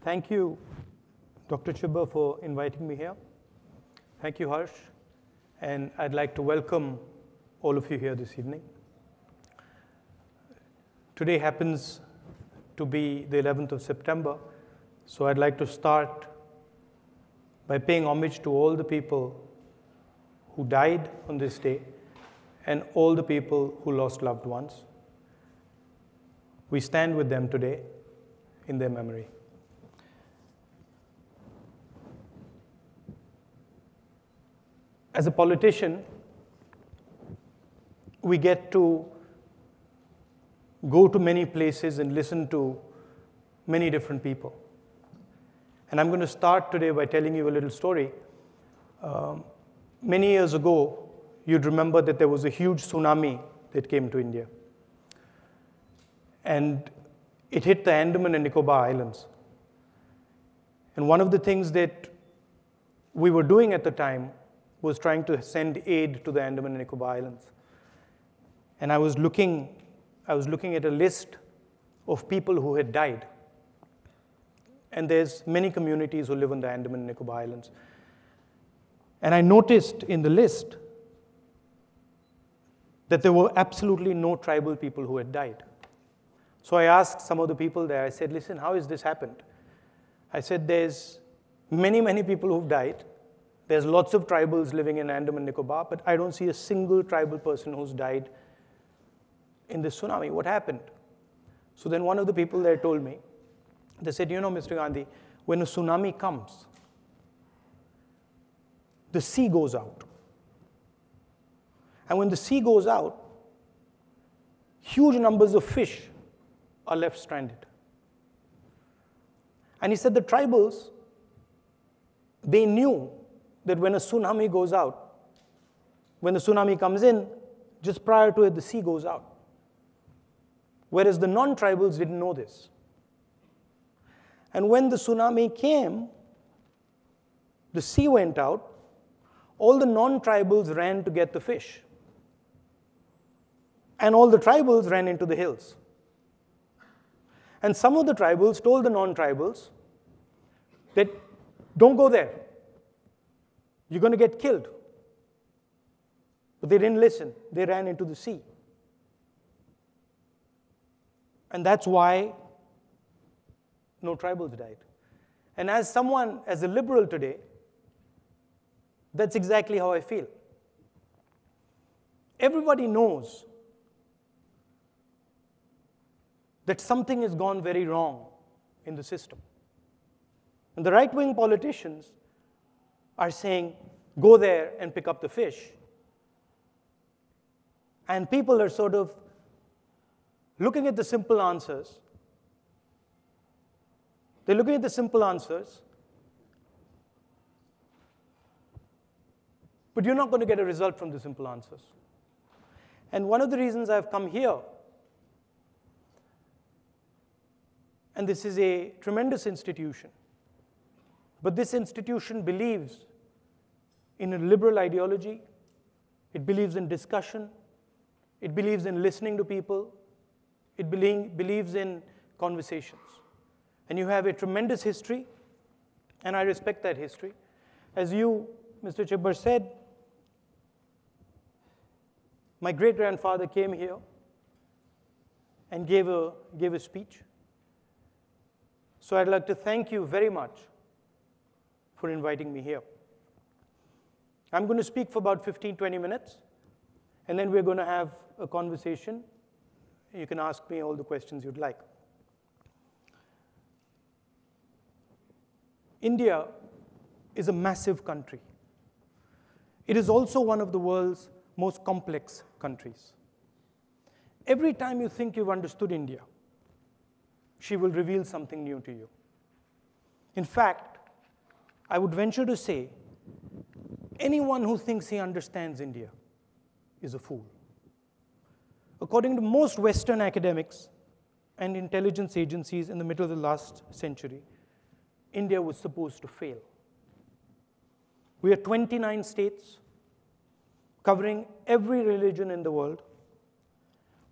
Thank you, Dr. Chibber, for inviting me here. Thank you, Harsh. And I'd like to welcome all of you here this evening. Today happens to be the 11th of September, so I'd like to start by paying homage to all the people who died on this day and all the people who lost loved ones. We stand with them today in their memory. As a politician, we get to go to many places and listen to many different people. And I'm going to start today by telling you a little story. Many years ago, you'd remember that there was a huge tsunami that came to India. And it hit the Andaman and Nicobar Islands. And one of the things that we were doing at the time was trying to send aid to the Andaman and Nicobar Islands. And I was looking at a list of people who had died. And there's many communities who live on the Andaman and Nicobar Islands. And I noticed in the list that there were absolutely no tribal people who had died. So I asked some of the people there, I said, listen, how has this happened? I said, there's many, many people who've died. There's lots of tribals living in Andaman and Nicobar, but I don't see a single tribal person who's died in this tsunami. What happened? So then one of the people there told me, they said, you know, Mr. Gandhi, when a tsunami comes, the sea goes out. And when the sea goes out, huge numbers of fish are left stranded. And he said the tribals, they knew that when a tsunami goes out, when the tsunami comes in, just prior to it, the sea goes out. Whereas the non-tribals didn't know this. And when the tsunami came, the sea went out, all the non-tribals ran to get the fish. And all the tribals ran into the hills. And some of the tribals told the non-tribals that don't go there. You're going to get killed. But they didn't listen. They ran into the sea. And that's why no tribals died. And as a liberal today, that's exactly how I feel. Everybody knows that something has gone very wrong in the system. And the right-wing politicians are saying, go there and pick up the fish. And people are sort of looking at the simple answers. They're looking at the simple answers, but you're not going to get a result from the simple answers. And one of the reasons I've come here, and this is a tremendous institution, but this institution believes in a liberal ideology. It believes in discussion. It believes in listening to people. It believes in conversations. And you have a tremendous history, and I respect that history. As you, Mr. Chibber, said, my great-grandfather came here and gave a speech. So I'd like to thank you very much for inviting me here. I'm going to speak for about 15, 20 minutes, and then we're going to have a conversation. You can ask me all the questions you'd like. India is a massive country. It is also one of the world's most complex countries. Every time you think you've understood India, she will reveal something new to you. In fact, I would venture to say, anyone who thinks he understands India is a fool. According to most Western academics and intelligence agencies in the middle of the last century, India was supposed to fail. We are 29 states covering every religion in the world.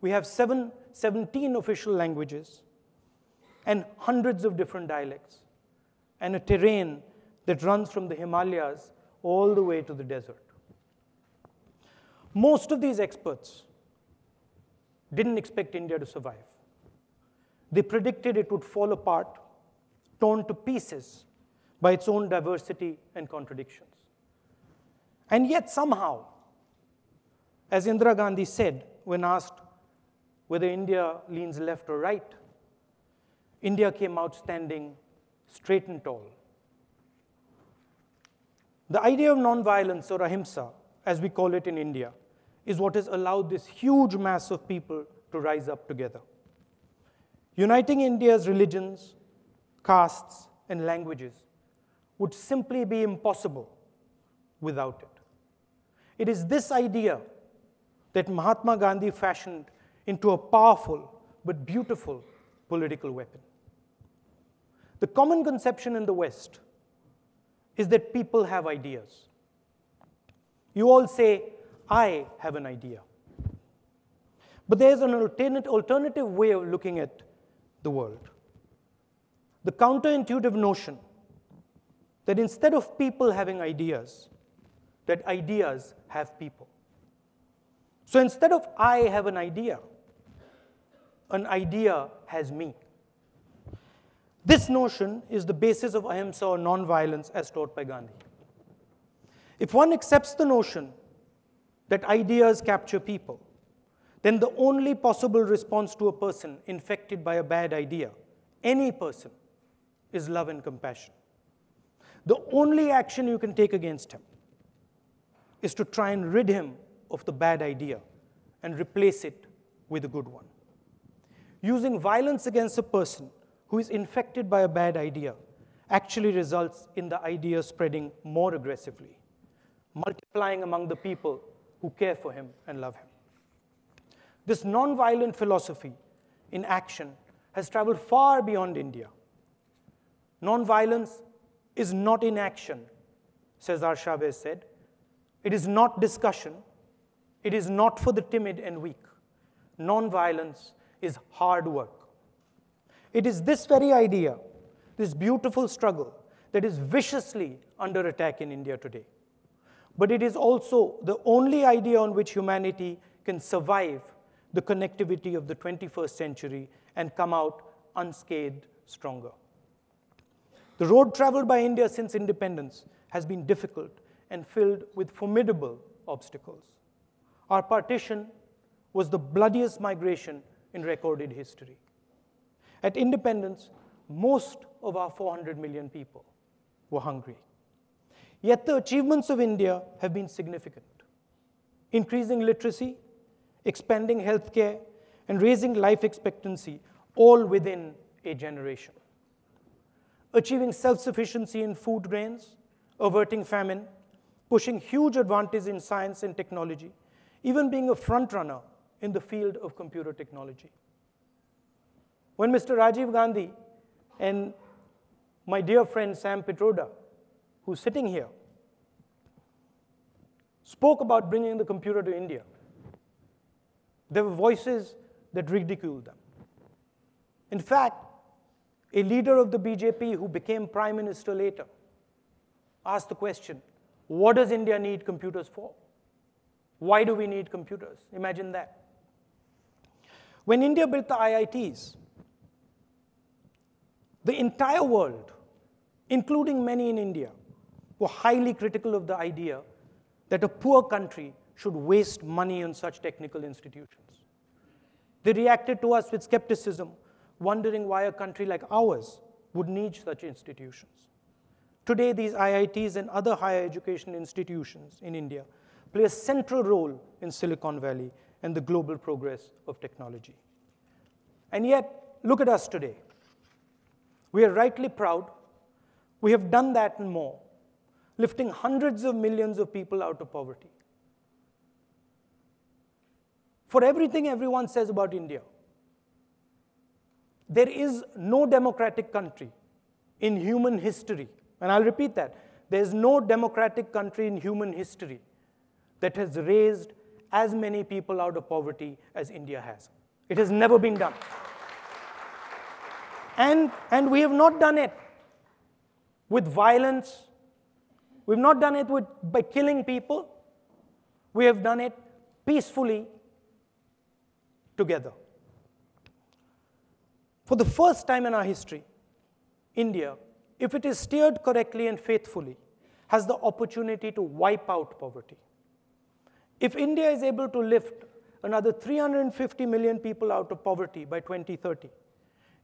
We have 17 official languages and hundreds of different dialects. and a terrain that runs from the Himalayas all the way to the desert. Most of these experts didn't expect India to survive. They predicted it would fall apart, torn to pieces by its own diversity and contradictions. And yet somehow, as Indira Gandhi said when asked whether India leans left or right, India came out standing straight and tall. The idea of nonviolence, or ahimsa, as we call it in India, is what has allowed this huge mass of people to rise up together. Uniting India's religions, castes, and languages would simply be impossible without it. It is this idea that Mahatma Gandhi fashioned into a powerful but beautiful political weapon. The common conception in the West is that people have ideas. You all say, I have an idea. But there's an alternative way of looking at the world. The counterintuitive notion that instead of people having ideas, that ideas have people. So instead of I have an idea has me. This notion is the basis of ahimsa or nonviolence as taught by Gandhi. If one accepts the notion that ideas capture people, then the only possible response to a person infected by a bad idea, any person, is love and compassion. The only action you can take against him is to try and rid him of the bad idea and replace it with a good one. Using violence against a person who is infected by a bad idea actually results in the idea spreading more aggressively, multiplying among the people who care for him and love him. This non-violent philosophy in action has traveled far beyond India. Non-violence is not inaction, Cesar Chavez said. It is not discussion. It is not for the timid and weak. Non-violence is hard work. It is this very idea, this beautiful struggle, that is viciously under attack in India today. But it is also the only idea on which humanity can survive the connectivity of the 21st century and come out unscathed stronger. The road traveled by India since independence has been difficult and filled with formidable obstacles. Our partition was the bloodiest migration in recorded history. At independence, most of our 400 million people were hungry. Yet the achievements of India have been significant. Increasing literacy, expanding healthcare, and raising life expectancy, all within a generation. Achieving self-sufficiency in food grains, averting famine, pushing huge advantage in science and technology, even being a front-runner in the field of computer technology. When Mr. Rajiv Gandhi and my dear friend Sam Pitroda, who's sitting here, spoke about bringing the computer to India, there were voices that ridiculed them. In fact, a leader of the BJP who became prime minister later asked the question, what does India need computers for? Why do we need computers? Imagine that. When India built the IITs, the entire world, including many in India, were highly critical of the idea that a poor country should waste money on such technical institutions. They reacted to us with skepticism, wondering why a country like ours would need such institutions. Today, these IITs and other higher education institutions in India play a central role in Silicon Valley and the global progress of technology. And yet, look at us today. We are rightly proud. We have done that and more, lifting hundreds of millions of people out of poverty. For everything everyone says about India, there is no democratic country in human history, and I'll repeat that, there is no democratic country in human history that has raised as many people out of poverty as India has. It has never been done. And we have not done it with violence. We've not done it by killing people. We have done it peacefully together. For the first time in our history, India, if it is steered correctly and faithfully, has the opportunity to wipe out poverty. If India is able to lift another 350 million people out of poverty by 2030,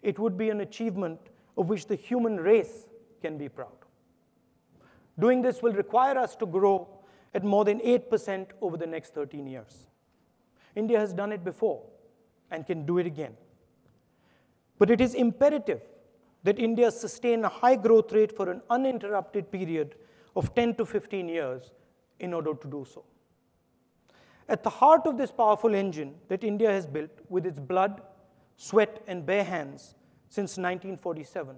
it would be an achievement of which the human race can be proud. Doing this will require us to grow at more than 8% over the next 13 years. India has done it before and can do it again. But it is imperative that India sustain a high growth rate for an uninterrupted period of 10 to 15 years in order to do so. At the heart of this powerful engine that India has built with its blood, sweat, and bare hands since 1947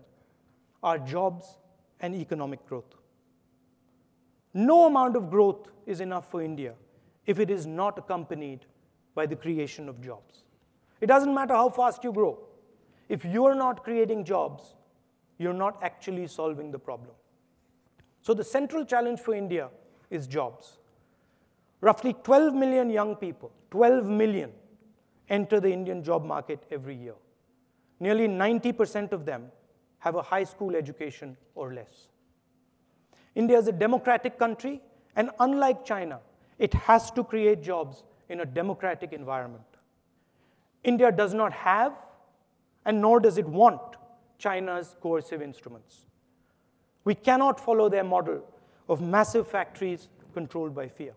are jobs and economic growth. No amount of growth is enough for India if it is not accompanied by the creation of jobs. It doesn't matter how fast you grow. If you're not creating jobs, you're not actually solving the problem. So the central challenge for India is jobs. Roughly 12 million young people, 12 million, enter the Indian job market every year. Nearly 90% of them have a high school education or less. India is a democratic country, and unlike China, it has to create jobs in a democratic environment. India does not have, and nor does it want, China's coercive instruments. We cannot follow their model of massive factories controlled by fear.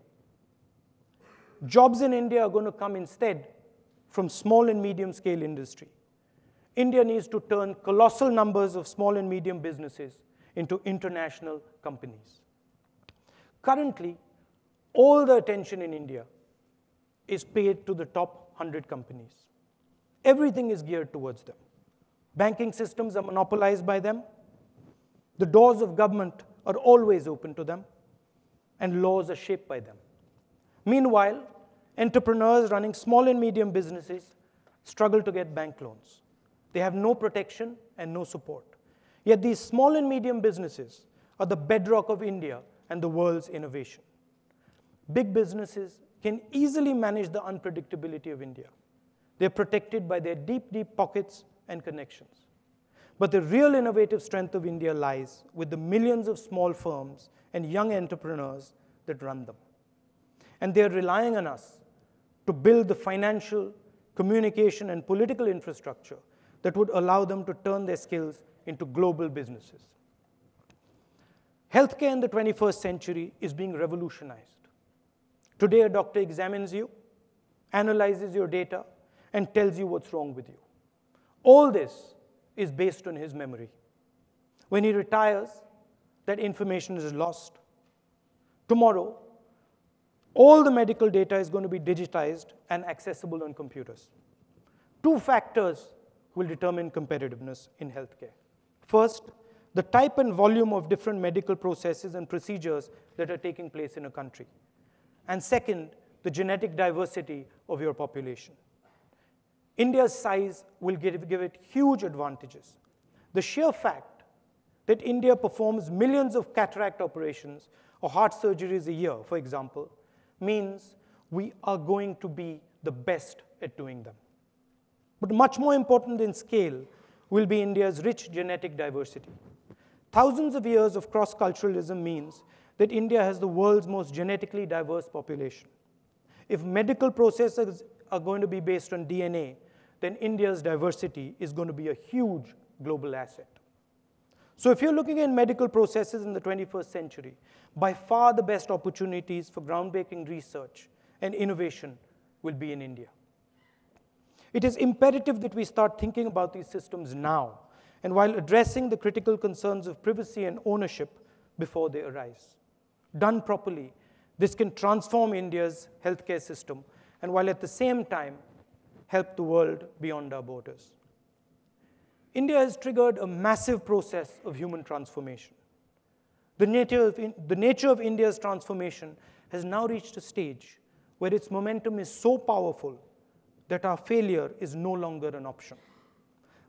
Jobs in India are going to come instead from small and medium-scale industry. India needs to turn colossal numbers of small and medium businesses into international companies. Currently, all the attention in India is paid to the top 100 companies. Everything is geared towards them. Banking systems are monopolized by them. The doors of government are always open to them, and laws are shaped by them. Meanwhile, entrepreneurs running small and medium businesses struggle to get bank loans. They have no protection and no support. Yet these small and medium businesses are the bedrock of India and the world's innovation. Big businesses can easily manage the unpredictability of India. They're protected by their deep, deep pockets and connections. But the real innovative strength of India lies with the millions of small firms and young entrepreneurs that run them. And they're relying on us to build the financial, communication, and political infrastructure that would allow them to turn their skills into global businesses. Healthcare in the 21st century is being revolutionized. Today, a doctor examines you, analyzes your data, and tells you what's wrong with you. All this is based on his memory. When he retires, that information is lost. Tomorrow, all the medical data is going to be digitized and accessible on computers. Two factors will determine competitiveness in healthcare. First, the type and volume of different medical processes and procedures that are taking place in a country. And second, the genetic diversity of your population. India's size will give it huge advantages. The sheer fact that India performs millions of cataract operations or heart surgeries a year, for example, means we are going to be the best at doing them. But much more important than scale will be India's rich genetic diversity. Thousands of years of cross-culturalism means that India has the world's most genetically diverse population. If medical processes are going to be based on DNA, then India's diversity is going to be a huge global asset. So if you're looking at medical processes in the 21st century, by far the best opportunities for groundbreaking research and innovation will be in India. It is imperative that we start thinking about these systems now, and while addressing the critical concerns of privacy and ownership before they arise. Done properly, this can transform India's healthcare system, and while at the same time, help the world beyond our borders. India has triggered a massive process of human transformation. The nature of India's transformation has now reached a stage where its momentum is so powerful that our failure is no longer an option.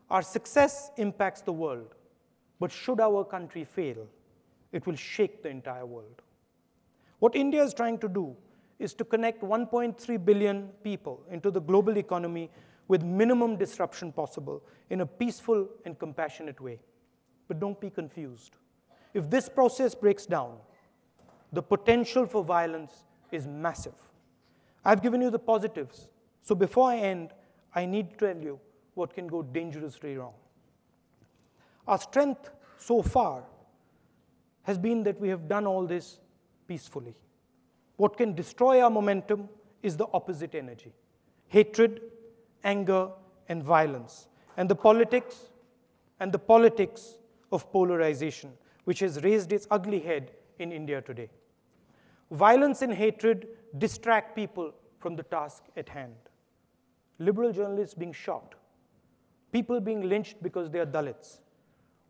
Our success impacts the world, But should our country fail, it will shake the entire world. What India is trying to do is to connect 1.3 billion people into the global economy with minimum disruption possible in a peaceful and compassionate way. But don't be confused. If this process breaks down, the potential for violence is massive. I've given you the positives. So before I end, I need to tell you what can go dangerously wrong. Our strength so far has been that we have done all this peacefully. What can destroy our momentum is the opposite energy: hatred, anger, and violence, and the politics of polarization, which has raised its ugly head in India today. Violence and hatred distract people from the task at hand. Liberal journalists being shot, people being lynched because they are Dalits,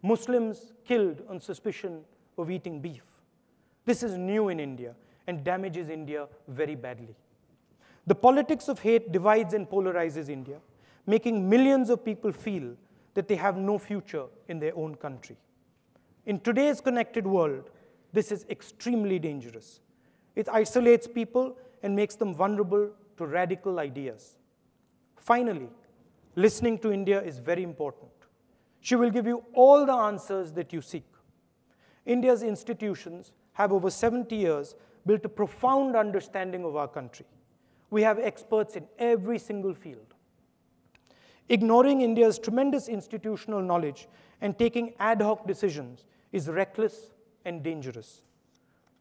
Muslims killed on suspicion of eating beef. This is new in India and damages India very badly. The politics of hate divides and polarizes India, making millions of people feel that they have no future in their own country. In today's connected world, this is extremely dangerous. It isolates people and makes them vulnerable to radical ideas. Finally, listening to India is very important. She will give you all the answers that you seek. India's institutions have over 70 years built a profound understanding of our country. We have experts in every single field. Ignoring India's tremendous institutional knowledge and taking ad hoc decisions is reckless and dangerous.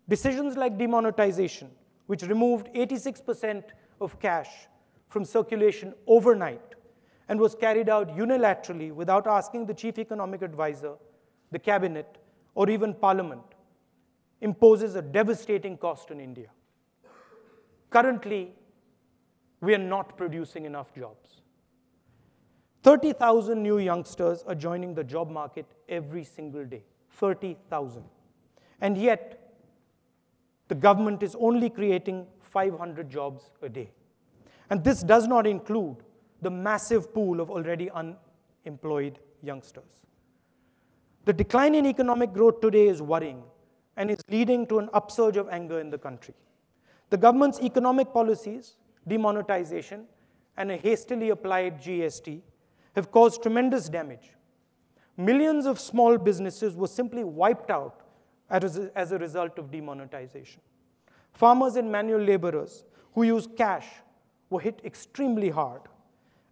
Decisions like demonetization, which removed 86% of cash from circulation overnight and was carried out unilaterally without asking the chief economic advisor, the cabinet, or even parliament, imposes a devastating cost on India. Currently, we are not producing enough jobs. 30,000 new youngsters are joining the job market every single day. 30,000. And yet, the government is only creating 500 jobs a day. And this does not include the massive pool of already unemployed youngsters. The decline in economic growth today is worrying and is leading to an upsurge of anger in the country. The government's economic policies, demonetization, and a hastily applied GST have caused tremendous damage. Millions of small businesses were simply wiped out as a result of demonetization. Farmers and manual laborers who use cash were hit extremely hard.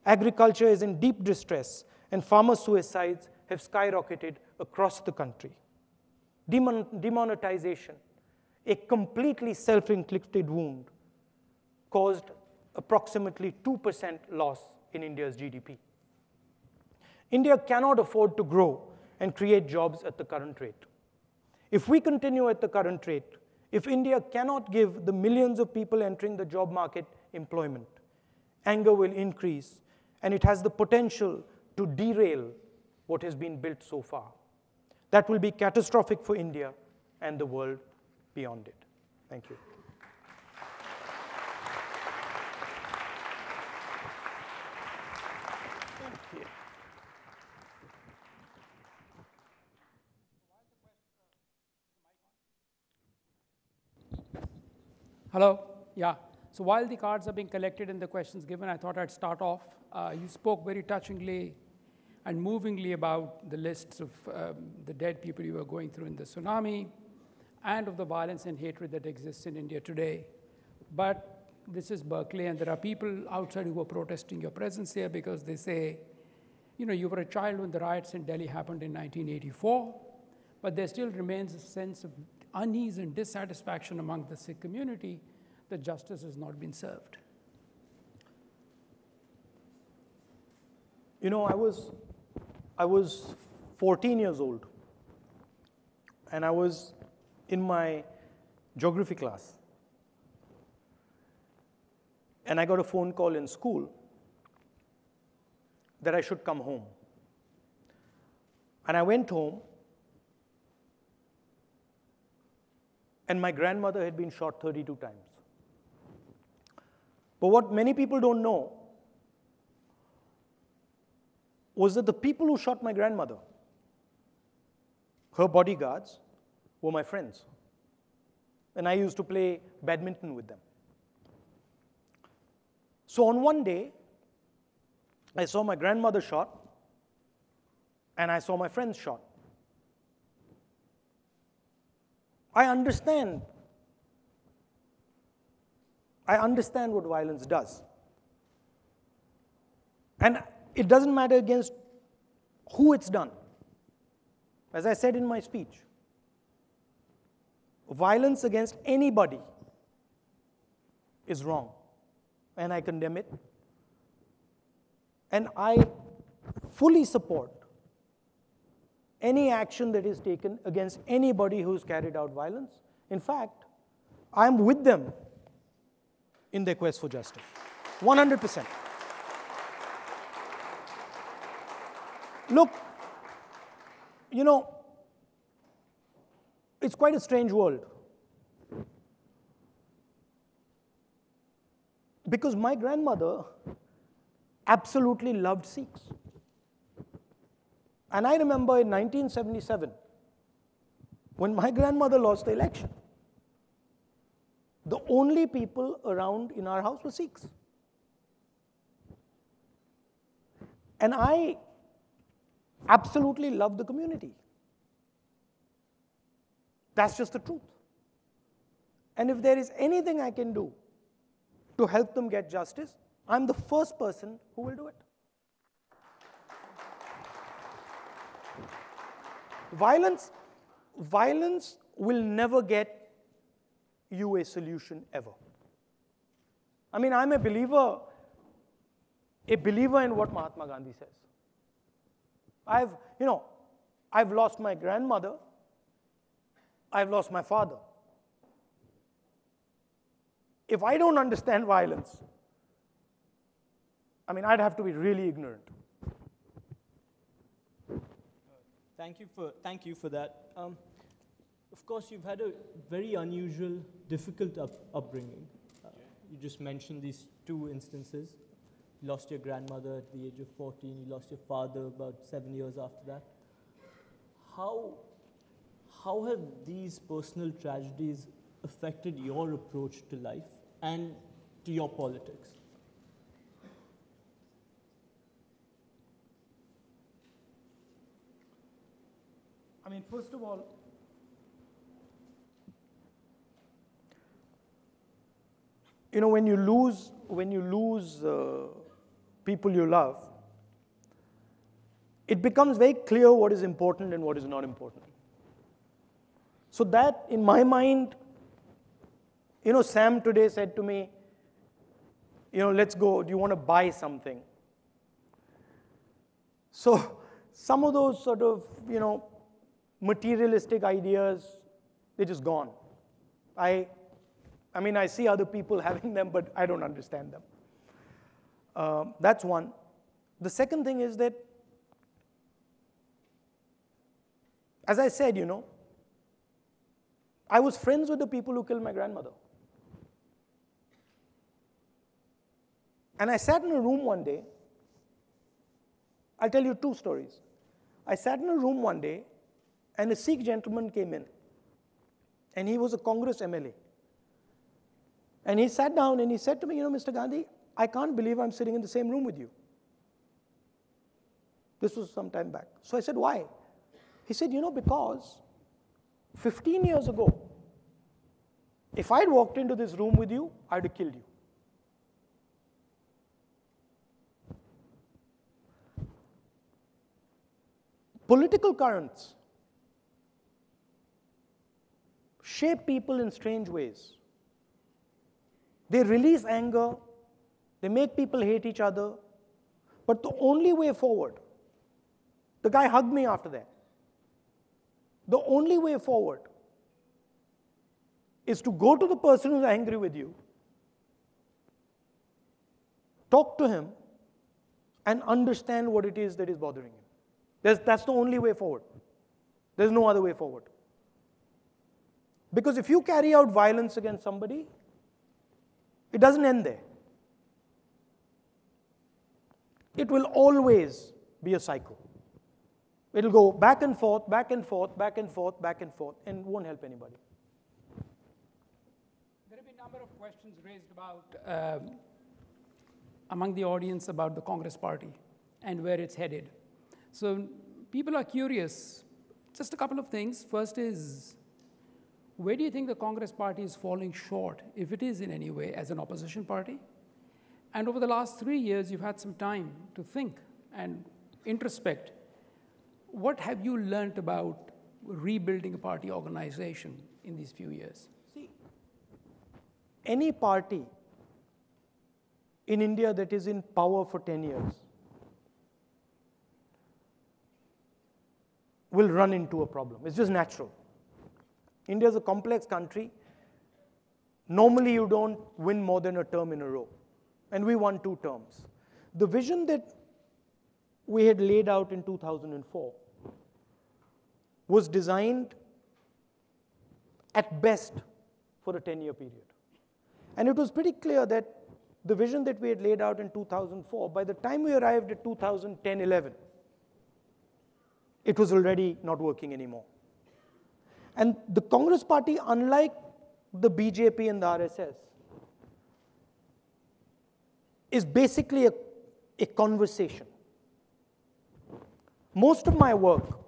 Agriculture is in deep distress, and farmer suicides have skyrocketed across the country. Demonetization, a completely self-inflicted wound, caused approximately 2% loss in India's GDP. India cannot afford to grow and create jobs at the current rate. If we continue at the current rate, if India cannot give the millions of people entering the job market employment, anger will increase, and it has the potential to derail what has been built so far. That will be catastrophic for India and the world beyond it. Thank you. Thank you. Hello. Yeah. So while the cards are being collected and the questions given, I thought I'd start off. You spoke very touchingly and movingly about the lists of the dead people you were going through in the tsunami and of the violence and hatred that exists in India today. But this is Berkeley, and there are people outside who are protesting your presence here because they say, you know, you were a child when the riots in Delhi happened in 1984, but there still remains a sense of unease and dissatisfaction among the Sikh community that justice has not been served. You know, I was 14 years old, and I was in my geography class. And I got a phone call in school that I should come home. And I went home, and my grandmother had been shot 32 times. But what many people don't know was that the people who shot my grandmother her bodyguards were my friends. And I used to play badminton with them. So on one day, I saw my grandmother shot, and I saw my friends shot. I understand what violence does. And it doesn't matter against who it's done. As I said in my speech, violence against anybody is wrong, and I condemn it. And I fully support any action that is taken against anybody who's carried out violence. In fact, I'm with them in their quest for justice, 100%. Look, you know, it's quite a strange world. Because my grandmother absolutely loved Sikhs. And I remember in 1977, when my grandmother lost the election, the only people around in our house were Sikhs. And I absolutely love the community. That's just the truth. And if there is anything I can do to help them get justice, I'm the first person who will do it. Violence will never get you a solution ever. I mean, I'm a believer in what Mahatma Gandhi says. I've lost my grandmother. I've lost my father. If I don't understand violence, I mean, I'd have to be really ignorant. Thank you for that. Of course, you've had a very unusual, difficult upbringing. You just mentioned these two instances. You lost your grandmother at the age of 14. You lost your father about 7 years after that. How have these personal tragedies affected your approach to life and to your politics? I mean, first of all, you know, when you lose people you love, it becomes very clear what is important and what is not important. So that, in my mind, you know, Sam today said to me, you know, let's go, do you want to buy something? So some of those sort of, you know, materialistic ideas, they're just gone. I mean, I see other people having them, but I don't understand them. That's one. The second thing is that, as I said, you know, I was friends with the people who killed my grandmother. And I sat in a room one day. I'll tell you two stories. I sat in a room one day, and a Sikh gentleman came in. And he was a Congress MLA. And he sat down and he said to me, you know, Mr. Gandhi, I can't believe I'm sitting in the same room with you. This was some time back. So I said, why? He said, you know, because 15 years ago, if I'd walked into this room with you, I'd have killed you. Political currents shape people in strange ways. They release anger, they make people hate each other, but the only way forward, the guy hugged me after that. The only way forward is to go to the person who's angry with you, talk to him, and understand what it is that is bothering him. That's the only way forward. There's no other way forward. Because if you carry out violence against somebody, it doesn't end there. It will always be a cycle. It'll go back and forth, back and forth, back and forth, back and forth, and won't help anybody. There have been a number of questions raised about, among the audience about the Congress Party and where it's headed. So people are curious. Just a couple of things. First is, where do you think the Congress Party is falling short, if it is in any way, as an opposition party? And over the last 3 years, you've had some time to think and introspect. What have you learned about rebuilding a party organization in these few years? See, any party in India that is in power for 10 years will run into a problem. It's just natural. India is a complex country. Normally, you don't win more than a term in a row. And we won 2 terms. The vision that we had laid out in 2004 was designed at best for a 10-year period. And it was pretty clear that the vision that we had laid out in 2004, by the time we arrived at 2010-11, it was already not working anymore. And the Congress Party, unlike the BJP and the RSS, is basically a conversation. Most of my work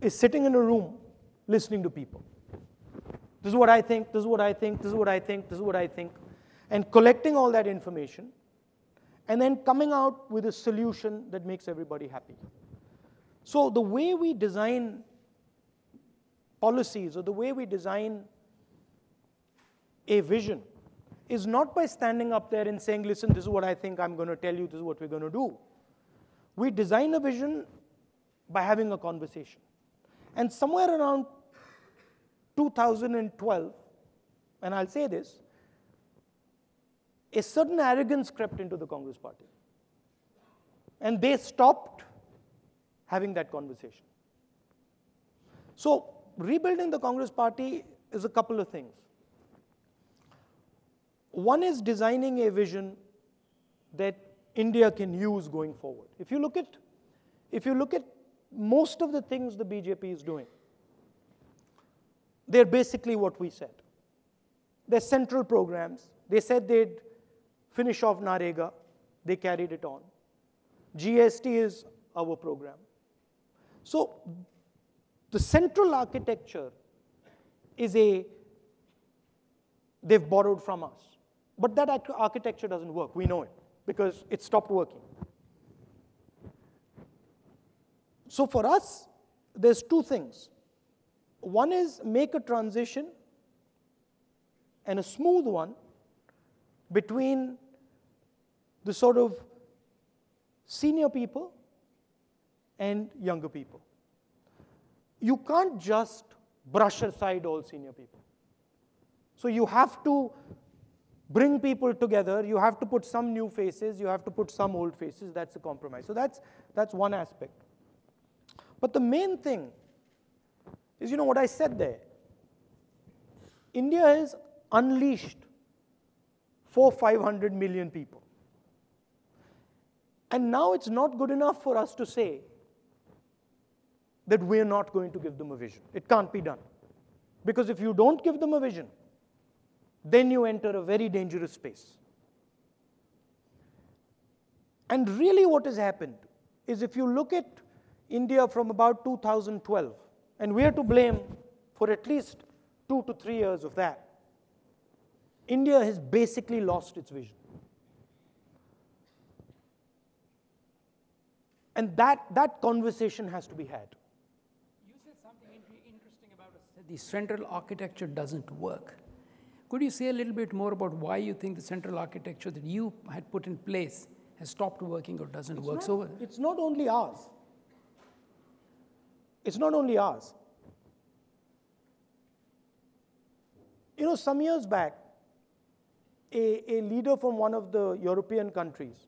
is sitting in a room listening to people. This is what I think, this is what I think, this is what I think, this is what I think, and collecting all that information, and then coming out with a solution that makes everybody happy. So the way we design policies or the way we design a vision is not by standing up there and saying, listen, this is what I think, I'm going to tell you, this is what we're going to do. We design a vision by having a conversation. And somewhere around 2012, and I'll say this, a certain arrogance crept into the Congress Party. And they stopped having that conversation. So rebuilding the Congress Party is a couple of things. One is designing a vision that India can use going forward. If you look at most of the things the BJP is doing, they're basically what we said. They're central programs. They said they'd finish off Narega. They carried it on. GST is our program. So the central architecture is they've borrowed from us. But that architecture doesn't work. We know it because it stopped working. So for us, there's 2 things. One is make a transition, and a smooth one, between the sort of senior people and younger people. You can't just brush aside all senior people. So you have to bring people together. You have to put some new faces. You have to put some old faces. That's a compromise. So that's one aspect. But the main thing is, what I said there. India has unleashed 400-500 million people. And now it's not good enough for us to say that we're not going to give them a vision. It can't be done. Because if you don't give them a vision, then you enter a very dangerous space. And really what has happened is, if you look at India from about 2012, and we are to blame for at least 2 to 3 years of that, India has basically lost its vision. And that conversation has to be had. You said something interesting about the central architecture doesn't work. Could you say a little bit more about why you think the central architecture that you had put in place has stopped working or doesn't work? It's not only ours. It's not only ours. Some years back, a leader from one of the European countries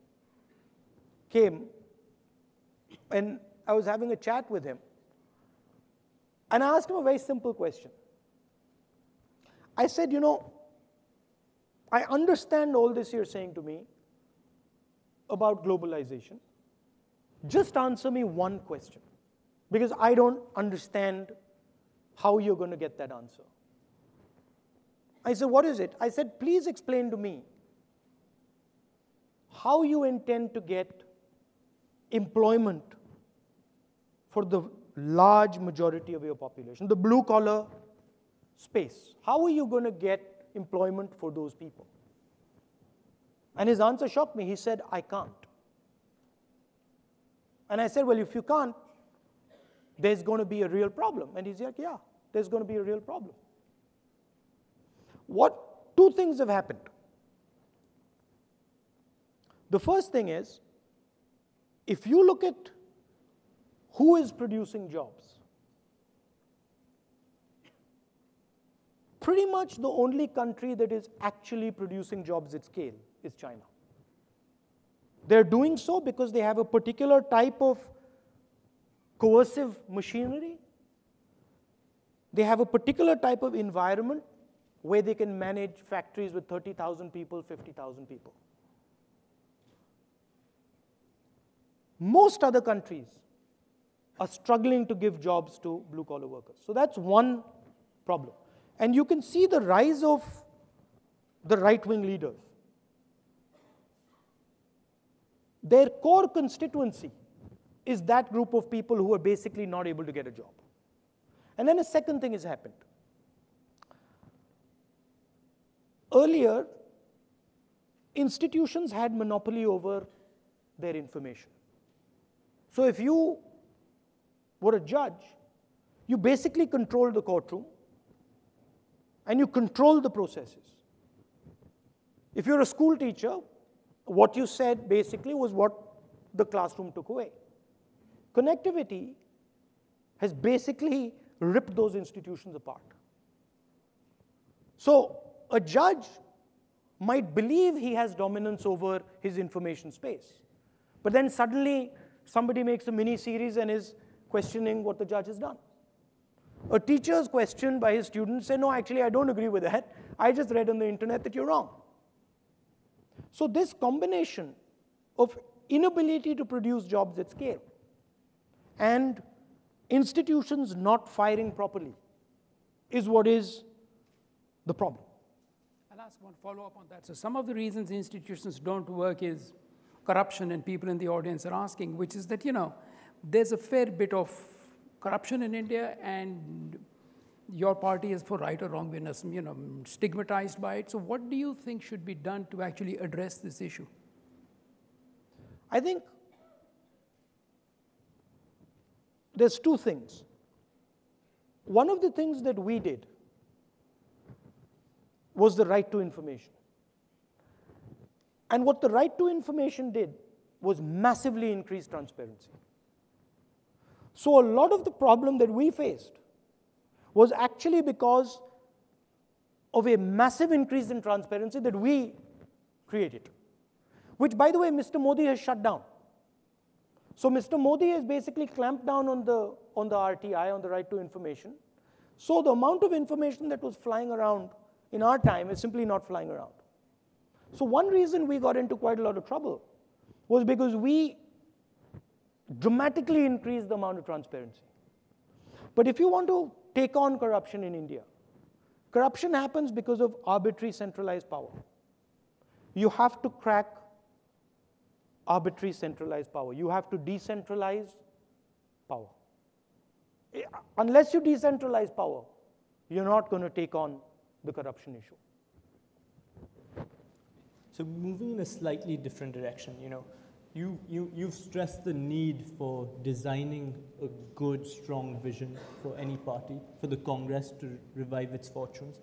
came, and I was having a chat with him. And I asked him a very simple question. I said, I understand all this you're saying to me about globalization. Just answer me one question. because I don't understand how you're going to get that answer. I said, what is it? I said, please explain to me how you intend to get employment for the large majority of your population, the blue-collar space. How are you going to get employment for those people? And his answer shocked me. He said, I can't. And I said, well, if you can't, there's going to be a real problem. And he's like, yeah, there's going to be a real problem. Two things have happened. The first thing is, if you look at who is producing jobs, pretty much the only country that is actually producing jobs at scale is China. They're doing so because they have a particular type of coercive machinery. They have a particular type of environment where they can manage factories with 30,000 people, 50,000 people. Most other countries are struggling to give jobs to blue-collar workers. So that's one problem. And you can see the rise of the right-wing leaders. Their core constituency is that group of people who are basically not able to get a job. And then a second thing has happened. Earlier, institutions had monopoly over their information. So if you were a judge, you basically controlled the courtroom and you controlled the processes. If you're a school teacher, what you said basically was what the classroom took away. Connectivity has basically ripped those institutions apart. So a judge might believe he has dominance over his information space, but then suddenly somebody makes a mini-series and is questioning what the judge has done. A teacher is questioned by his students, say, no, actually, I don't agree with that. I just read on the internet that you're wrong. So this combination of inability to produce jobs at scale and institutions not firing properly is what is the problem. I'll ask one follow-up on that. So some of the reasons institutions don't work is corruption, and people in the audience are asking, which is that, there's a fair bit of corruption in India, and your party is, for right or wrong, stigmatized by it. So what do you think should be done to actually address this issue? I think there's two things. One of the things that we did was the right to information. And what the right to information did was massively increase transparency. So a lot of the problem that we faced was actually because of a massive increase in transparency that we created, which, by the way, Mr. Modi has shut down. So Mr. Modi has basically clamped down on the RTI, on the right to information. So the amount of information that was flying around in our time is simply not flying around. So one reason we got into quite a lot of trouble was because we dramatically increased the amount of transparency. But if you want to take on corruption in India, corruption happens because of arbitrary centralized power. You have to crack arbitrary centralized power. You have to decentralize power. Unless you decentralize power, you're not going to take on the corruption issue. So moving in a slightly different direction, you've stressed the need for designing a good, strong vision for any party, for the Congress to revive its fortunes.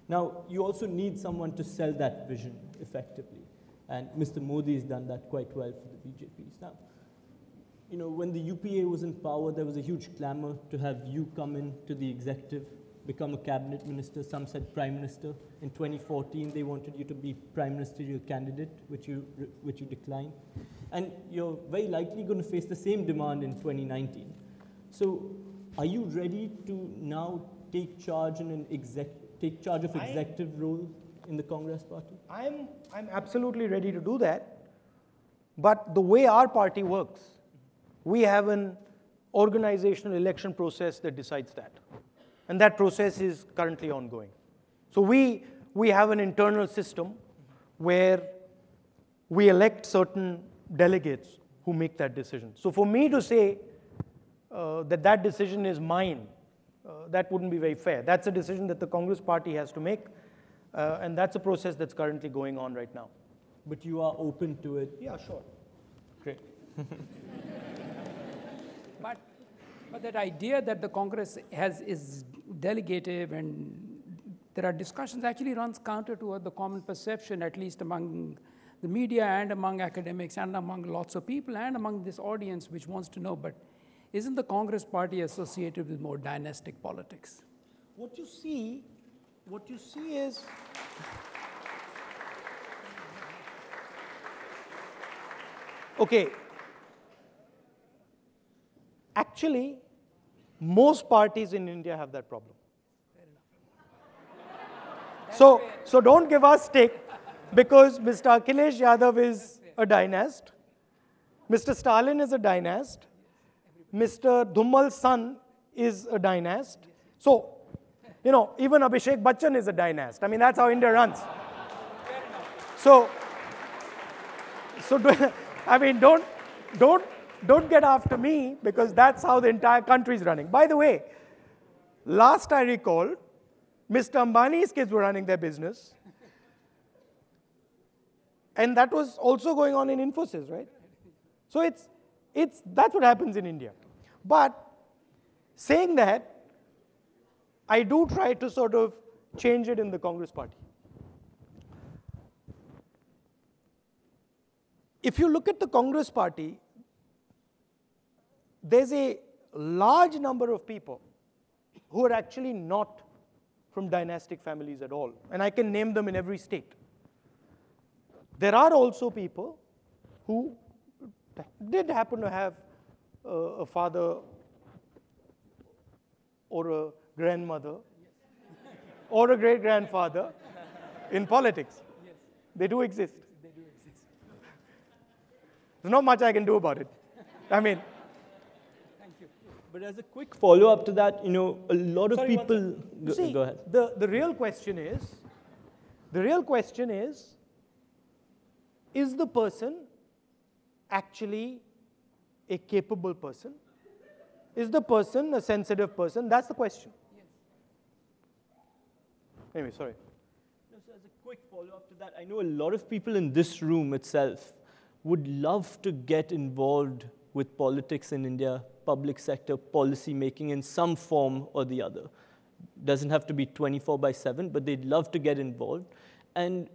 Now, you also need someone to sell that vision effectively. And Mr. Modi has done that quite well for the BJPs. Now, when the UPA was in power, there was a huge clamor to have you come in to the executive, become a cabinet minister. Some said prime minister. In 2014, they wanted you to be prime ministerial candidate, which you declined. And you're very likely going to face the same demand in 2019. So are you ready to now take charge of executive role in the Congress party? I'm absolutely ready to do that. But the way our party works, we have an organizational election process that decides that. And that process is currently ongoing. So we have an internal system where we elect certain delegates who make that decision. So for me to say that decision is mine, that wouldn't be very fair. That's a decision that the Congress party has to make, and that's a process that's currently going on right now. But you are open to it? Yeah, sure. Great. But that idea that the Congress is delegative and there are discussions actually runs counter to what the common perception, at least among the media and among academics and among lots of people and among this audience which wants to know, but isn't the Congress party associated with more dynastic politics? What you see is okay. Actually, most parties in India have that problem. So don't give us stick, because Mr. Akhilesh Yadav is a dynast, Mr. Stalin is a dynast, Mr. Dhummal's son is a dynast. So, you know, even Abhishek Bachchan is a dynast. I mean, that's how India runs. So I mean, don't get after me, because that's how the entire country is running. By the way, last I recall, Mr. Ambani's kids were running their business. And that was also going on in Infosys, right? So that's what happens in India. But saying that, I do try to sort of change it in the Congress party. If you look at the Congress party, there's a large number of people who are actually not from dynastic families at all. And I can name them in every state. There are also people who did happen to have a father or a grandmother or a great-grandfather in politics. Yes. They do exist. They do exist. There's not much I can do about it. I mean, Thank you. But as a quick follow-up to that, you know, a lot of sorry, people... see, go ahead. The real question is the person actually a capable person? Is the person a sensitive person? That's the question. Yes. Anyway, sorry. No, so as a quick follow-up to that, I know a lot of people in this room itself would love to get involved with politics in India, public sector policy making in some form or the other. Doesn't have to be 24/7, but they'd love to get involved and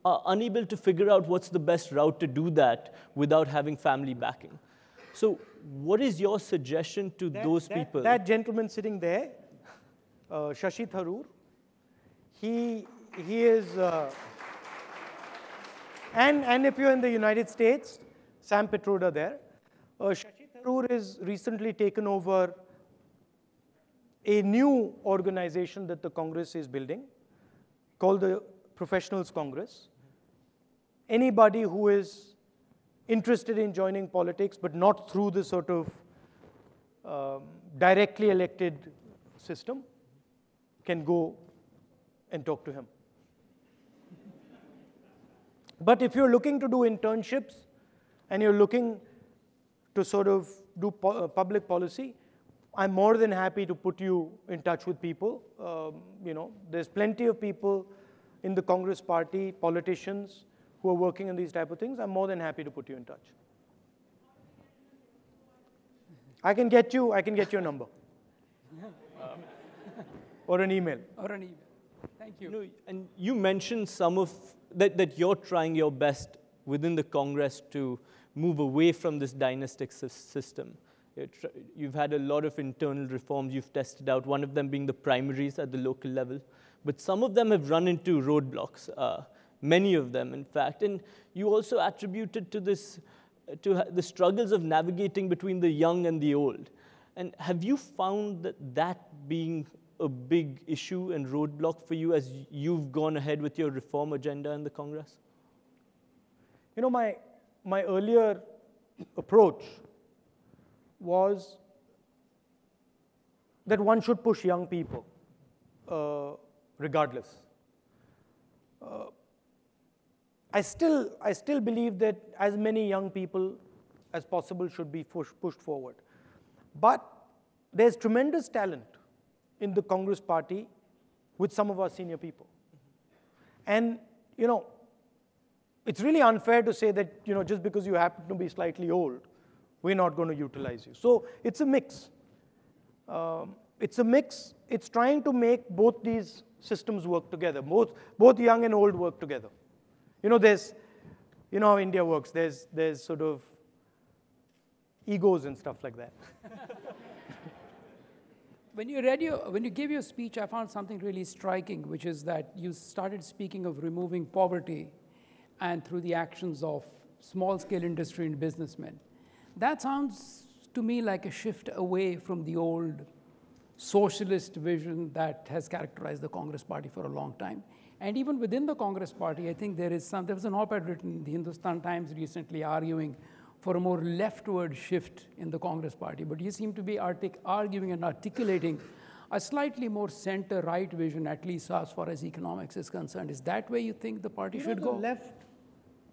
are unable to figure out what's the best route to do that without having family backing. So what is your suggestion to those people? That gentleman sitting there, Shashi Tharoor, he is, and if you're in the United States, Sam Petroda there. Shashi Tharoor has recently taken over a new organization that the Congress is building called the Professionals Congress. Anybody who is interested in joining politics, but not through the sort of directly elected system, can go and talk to him. But if you're looking to do internships and you're looking to sort of do public policy, I'm more than happy to put you in touch with people. You know, there's plenty of people in the Congress party, politicians, who are working on these type of things. I'm more than happy to put you in touch. I can get you a number. Or an email. Or an email. Thank you. You know, and you mentioned some of that you're trying your best within the Congress to move away from this dynastic system. You've had a lot of internal reforms you've tested out, one of them being the primaries at the local level. But some of them have run into roadblocks, many of them, in fact. And you also attributed to this, to the struggles of navigating between the young and the old. And have you found that being a big issue and roadblock for you as you've gone ahead with your reform agenda in the Congress? You know, my earlier approach was that one should push young people, regardless. I still believe that as many young people as possible should be pushed forward. But there's tremendous talent in the Congress party with some of our senior people. And, you know, it's really unfair to say that, you know, just because you happen to be slightly old, we're not going to utilize you. So it's a mix. It's a mix. It's trying to make both these systems work together, both young and old work together. You know, you know how India works. There's sort of egos and stuff like that. When you gave your speech, I found something really striking, which is that you started speaking of removing poverty and through the actions of small-scale industry and businessmen. That sounds to me like a shift away from the old socialist vision that has characterized the Congress party for a long time. And even within the Congress party, I think there was an op-ed written in the Hindustan Times recently arguing for a more leftward shift in the Congress party. But you seem to be arguing and articulating a slightly more center-right vision, at least as far as economics is concerned. Is that where you think the party should go?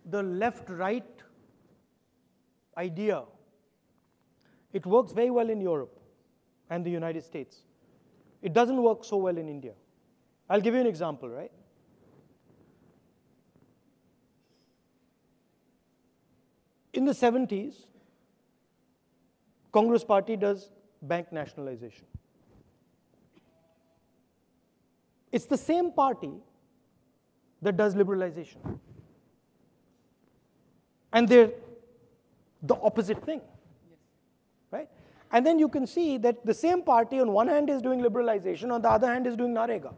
The left-right idea, it works very well in Europe and the United States. It doesn't work so well in India. I'll give you an example, right? In the 70s, Congress party does bank nationalization. It's the same party that does liberalization. And they're the opposite thing, right? And then you can see that the same party on one hand is doing liberalization, on the other hand is doing Narega,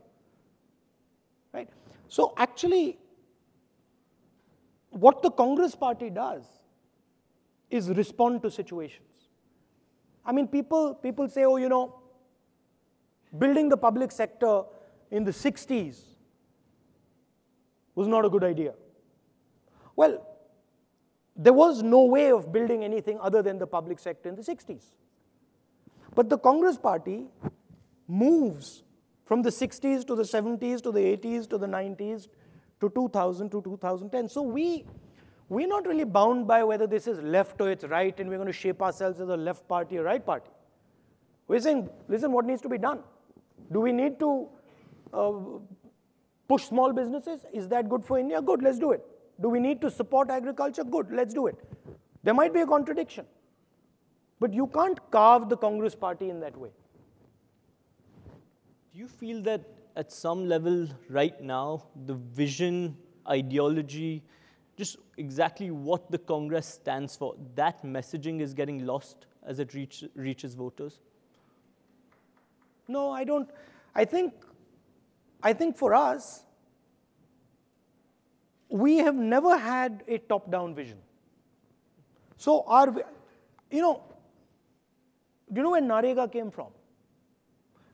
right? So actually, what the Congress party does is respond to situations. I mean, people say, oh, you know, building the public sector in the 60s was not a good idea. Well, there was no way of building anything other than the public sector in the 60s. But the Congress party moves from the 60s to the 70s to the 80s to the 90s to 2000 to 2010. So we're not really bound by whether this is left or it's right, and we're going to shape ourselves as a left party or right party. We're saying, listen, what needs to be done? Do we need to push small businesses? Is that good for India? Good, let's do it. Do we need to support agriculture? Good, let's do it. There might be a contradiction, but you can't carve the Congress party in that way. Do you feel that at some level right now, the vision, ideology, just exactly what the Congress stands for, that messaging is getting lost as it reaches voters? No, I don't. I think for us, we have never had a top-down vision. So do you know where Narega came from?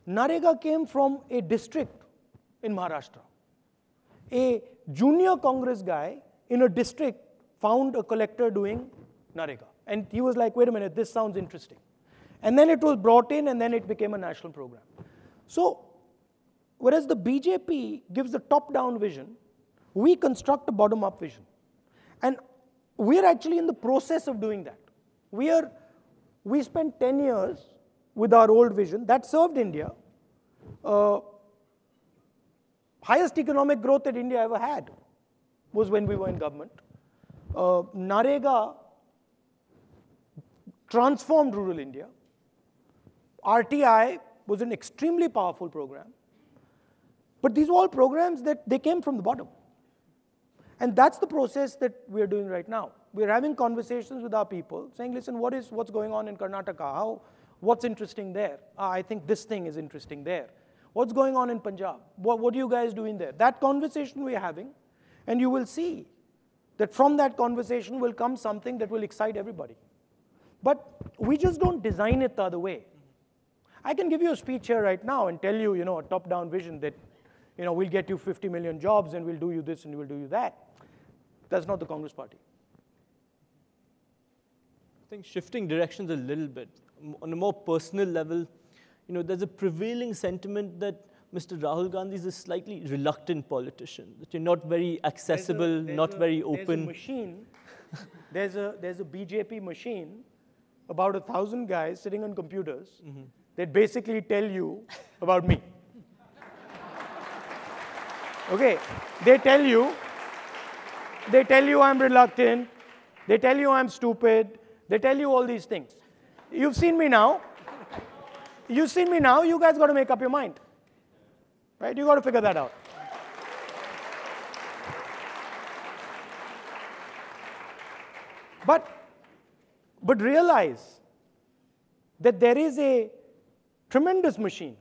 Narega came from a district in Maharashtra. A junior Congress guy in a district found a collector doing Narega. And he was like, wait a minute, this sounds interesting. And then it was brought in, and then it became a national program. So, whereas the BJP gives the top-down vision, we construct a bottom-up vision. And we're actually in the process of doing that. We spent 10 years with our old vision. That served India. Highest economic growth that India ever had was when we were in government. Narega transformed rural India. RTI was an extremely powerful program. But these were all programs that they came from the bottom. And that's the process that we're doing right now. We're having conversations with our people, saying, listen, what's going on in Karnataka? What's interesting there? I think this thing is interesting there. What's going on in Punjab? What are you guys doing there? That conversation we're having, and you will see that from that conversation will come something that will excite everybody. But we just don't design it the other way. I can give you a speech here right now and tell you, a top-down vision that, we'll get you 50 million jobs and we'll do you this and we'll do you that. That's not the Congress party. I think shifting directions a little bit, on a more personal level, there's a prevailing sentiment that Mr. Rahul Gandhi is a slightly reluctant politician, that you're not very accessible, not very open. There's a machine, there's a BJP machine, about 1,000 guys sitting on computers that basically tell you about me. Okay, they tell you I'm reluctant, they tell you I'm stupid, they tell you all these things. You've seen me now, you guys got to make up your mind. Right? You got to figure that out. But realize that there is a tremendous machine,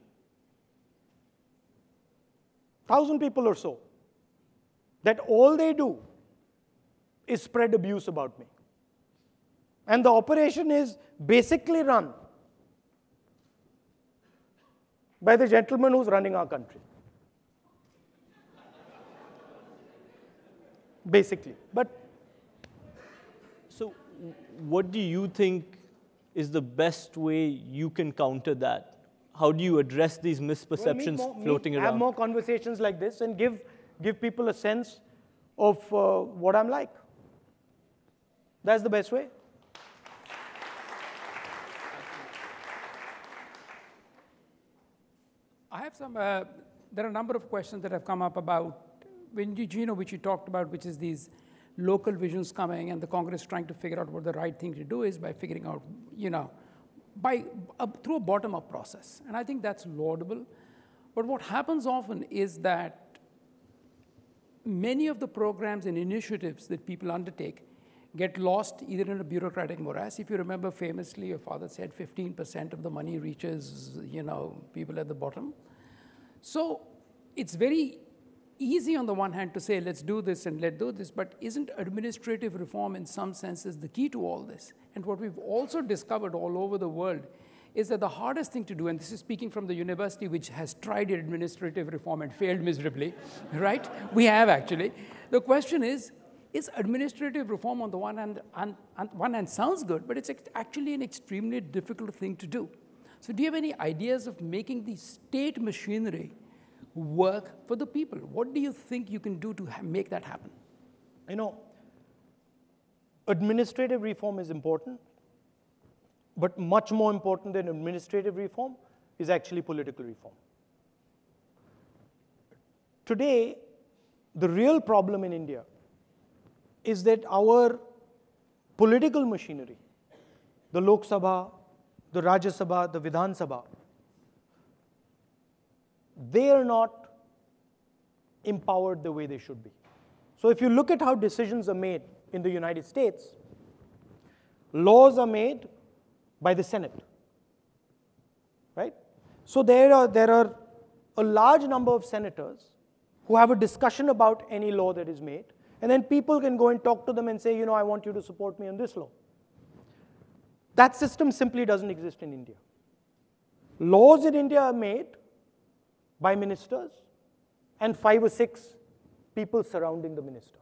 1,000 people or so, that all they do is spread abuse about me. And the operation is basically run by the gentleman who's running our country. Basically. But so what do you think is the best way you can counter that? How do you address these misperceptions floating around? Have more conversations like this and give people a sense of what I'm like. That's the best way. I have some, there are a number of questions that have come up about, which you talked about, which is these local visions coming and the Congress trying to figure out what the right thing to do is by figuring out, through a bottom-up process. And I think that's laudable. But what happens often is that many of the programs and initiatives that people undertake get lost either in a bureaucratic morass. If you remember famously, your father said 15% of the money reaches, people at the bottom. So it's very easy on the one hand to say, let's do this and let's do this, but isn't administrative reform in some senses the key to all this? And what we've also discovered all over the world is that the hardest thing to do, and this is speaking from the university which has tried administrative reform and failed miserably, right? We have actually. The question is administrative reform on the one hand sounds good, but it's actually an extremely difficult thing to do. So do you have any ideas of making the state machinery work for the people? What do you think you can do to make that happen? Administrative reform is important, but much more important than administrative reform is actually political reform. Today, the real problem in India is that our political machinery, the Lok Sabha, the Rajya Sabha, the Vidhan Sabha, they are not empowered the way they should be. So if you look at how decisions are made in the United States, laws are made by the Senate, right? So there are a large number of senators who have a discussion about any law that is made, and then people can go and talk to them and say, I want you to support me on this law. That system simply doesn't exist in India. Laws in India are made by ministers and 5 or 6 people surrounding the minister.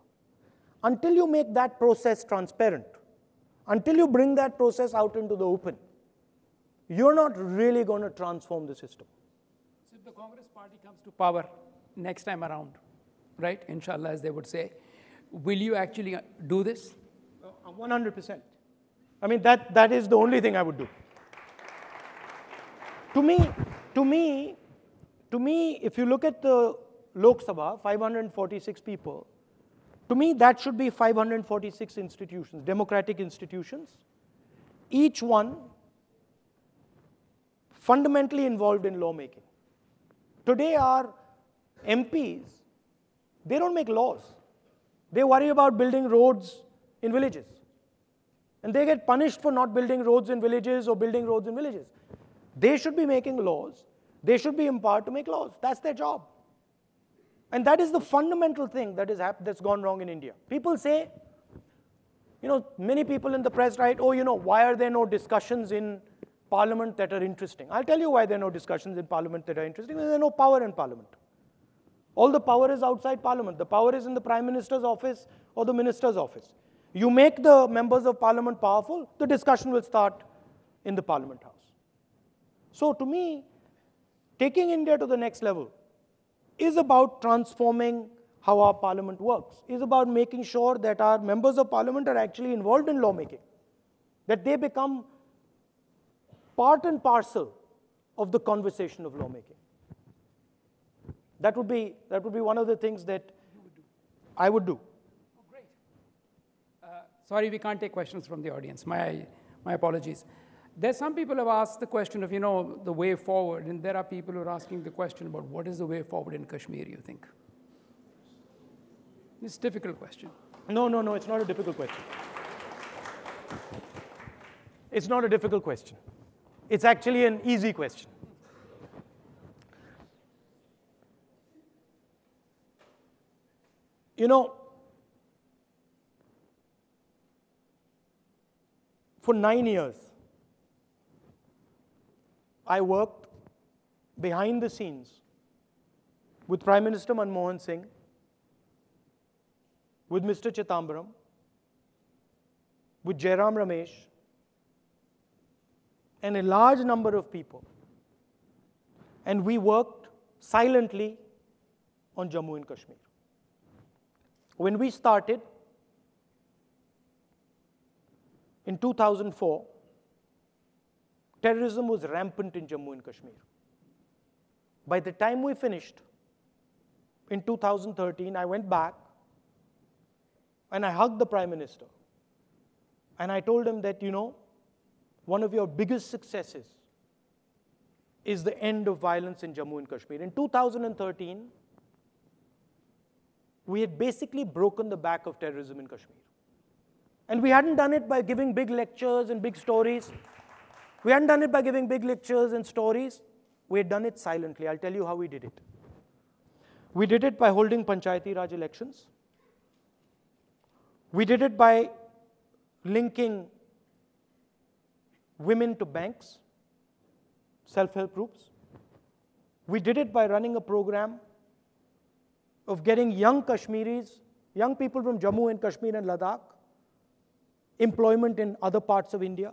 Until you make that process transparent, until you bring that process out into the open, you're not really going to transform the system. So if the Congress party comes to power next time around, right, inshallah, as they would say, will you actually do this? 100%. I mean, that is the only thing I would do. To me, if you look at the Lok Sabha, 546 people, to me, that should be 546 institutions, democratic institutions, each one fundamentally involved in lawmaking. Today, our MPs, they don't make laws. They worry about building roads in villages. And they get punished for not building roads in villages or building roads in villages. They should be making laws. They should be empowered to make laws. That's their job. And that is the fundamental thing that's gone wrong in India. People say, many people in the press write, why are there no discussions in parliament that are interesting? I'll tell you why there are no discussions in parliament that are interesting. There's no power in parliament. All the power is outside parliament. The power is in the prime minister's office or the minister's office. You make the members of parliament powerful, the discussion will start in the parliament house. So to me, taking India to the next level is about transforming how our parliament works, is about making sure that our members of parliament are actually involved in lawmaking, that they become part and parcel of the conversation of lawmaking. That would be one of the things that I would do. Oh, great. Sorry, we can't take questions from the audience. My apologies. There's some people who have asked the question of, the way forward, and there are people who are asking the question about what is the way forward in Kashmir, you think? It's a difficult question. No, it's not a difficult question. It's not a difficult question. It's actually an easy question. For 9 years, I worked behind the scenes with Prime Minister Manmohan Singh, with Mr. Chidambaram, with Jairam Ramesh, and a large number of people. And we worked silently on Jammu and Kashmir. When we started in 2004, terrorism was rampant in Jammu and Kashmir. By the time we finished in 2013, I went back and I hugged the Prime Minister. And I told him that, one of your biggest successes is the end of violence in Jammu and Kashmir. In 2013, we had basically broken the back of terrorism in Kashmir. And we hadn't done it by giving big lectures and big stories. We hadn't done it by giving big lectures and stories. We had done it silently. I'll tell you how we did it. We did it by holding Panchayati Raj elections. We did it by linking women to banks, self-help groups. We did it by running a program of getting young Kashmiris, young people from Jammu and Kashmir and Ladakh, employment in other parts of India,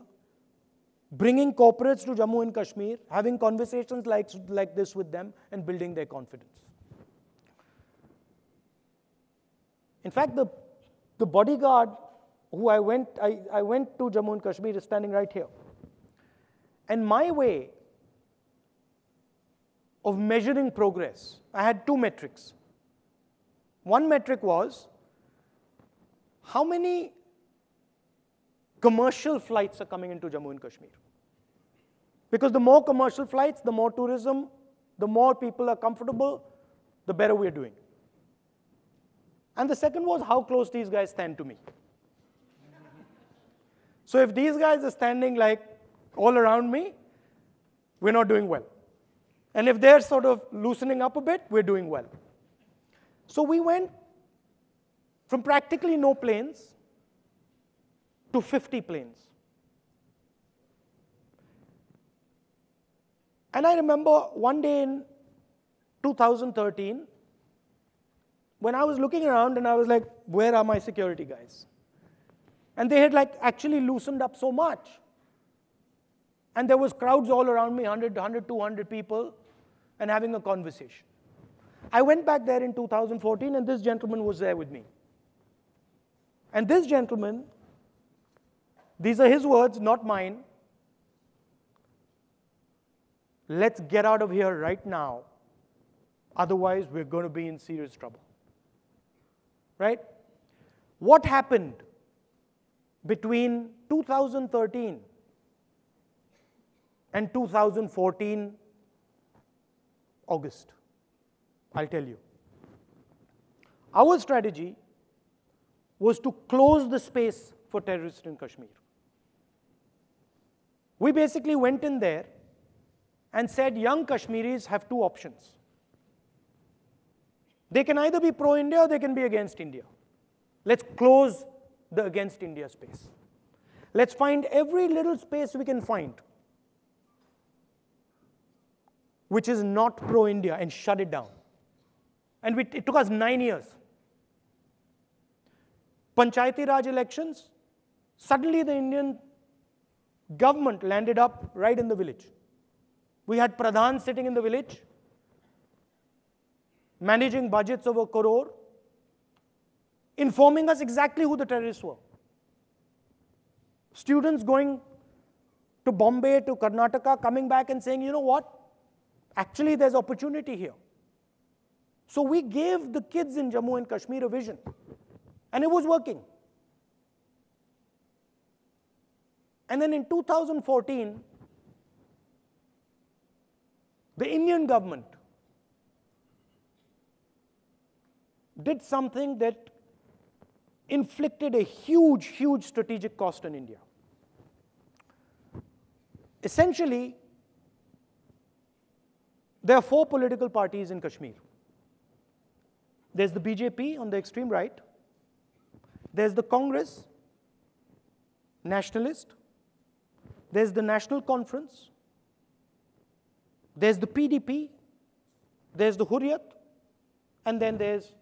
bringing corporates to Jammu and Kashmir, having conversations like this with them, and building their confidence. In fact, the bodyguard who I went to Jammu and Kashmir is standing right here. And my way of measuring progress, I had two metrics. One metric was how many commercial flights are coming into Jammu and Kashmir. Because the more commercial flights, the more tourism, the more people are comfortable, the better we are doing. And the second was how close these guys stand to me. So if these guys are standing like all around me, we're not doing well. And if they're sort of loosening up a bit, we're doing well. So we went from practically no planes to 50 planes. And I remember one day in 2013, when I was looking around and I was like, where are my security guys? And they had actually loosened up so much. And there was crowds all around me, 100, 200 people, and having a conversation. I went back there in 2014, and this gentleman was there with me. And this gentleman, these are his words, not mine. Let's get out of here right now. Otherwise, we're going to be in serious trouble. Right? What happened between 2013 and 2014 August? I'll tell you. Our strategy was to close the space for terrorists in Kashmir. We basically went in there and said young Kashmiris have two options. They can either be pro-India or they can be against India. Let's close the against India space. Let's find every little space we can find which is not pro-India and shut it down. And it took us 9 years. Panchayati Raj elections, suddenly the Indian government landed up right in the village. We had Pradhan sitting in the village, managing budgets of 1 crore, informing us exactly who the terrorists were. Students going to Bombay, to Karnataka, coming back and saying, you know what? Actually, there's opportunity here. So we gave the kids in Jammu and Kashmir a vision, and it was working. And then in 2014, the Indian government did something that inflicted a huge, huge strategic cost on India. Essentially, there are 4 political parties in Kashmir. There's the BJP on the extreme right. There's the Congress, Nationalist. There's the National Conference. There's the PDP. There's the Hurriyat. And then there's